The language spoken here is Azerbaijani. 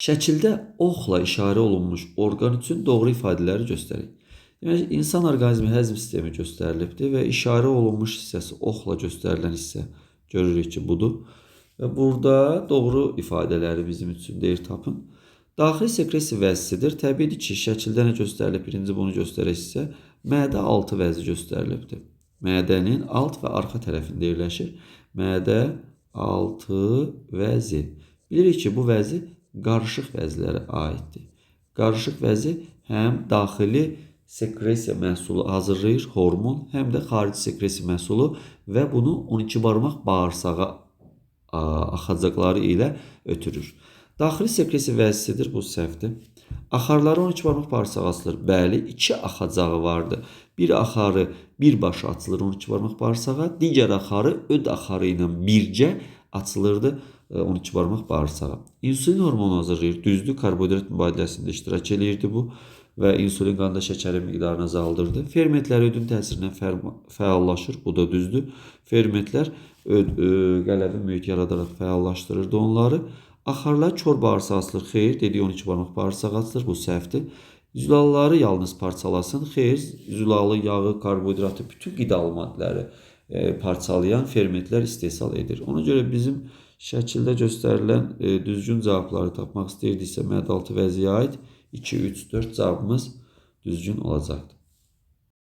Şəkildə oxla işarə olunmuş orqan üçün doğru ifadələri göstərin. Demək, insan orqanizmi həzm sistemi göstərilibdir və işarə olunmuş hissəsi oxla göstərilən hissə görürük ki, budur. Və burada doğru ifadələri bizim üçün deyir tapın. Daxili sekresiya vəzisidir. Təbiidir ki, şəkildə nə göstərilib? Birinci bunu göstərək sizə. Mədə altı vəzi göstərilibdir. Mədənin alt və arxa tərəfində yerləşir. Mədə altı vəzi. Bilirik ki, bu vəzi qarışıq vəzlərə aiddir. Qarışıq vəzi həm daxili sekresiya məhsulu hazırlayır, hormon, həm də xarici sekresiya məhsulu və bunu 12 barmaq bağırsağa axacaqları ilə ötürür. Daxili sekresiya vəzisidir, bu səhvdir. Axarları 12 barmaq bağırsağa açılır. Bəli, 2 axacağı vardı. Bir axarı birbaşa açılır 12 barmaq bağırsağa, digər axarı öd axarı ilə birgə açılırdı 12 barmaq bağırsağa. İnsulin hormonu hazırlayır. Düzdür, karbohidrat mübadiləsində iştirak edirdi bu və insulin qanda şəkərin miqdarını azaldırdı. Fermentlər ödün təsirindən fəallaşır. Bu da düzdür. Fermentlər qələvi mühit yaradaraq fəallaşdırırdı onları. Axarlar kör bağırsaq açılır. Xeyr, dediyi 12 barmaq bağırsaq açılır. Bu səhvdir. Zülalları yalnız parçalasın. Xeyr, zülalı, yağı, karbohidratı, bütün qidalı maddələri parçalayan fermentlər istehsal edir. Ona görə bizim şəkildə göstərilən düzgün cavabları tapmaq istəyirdiksə, mədə altı vəziyə aid 2, 3, 4 cavabımız düzgün olacaqdır.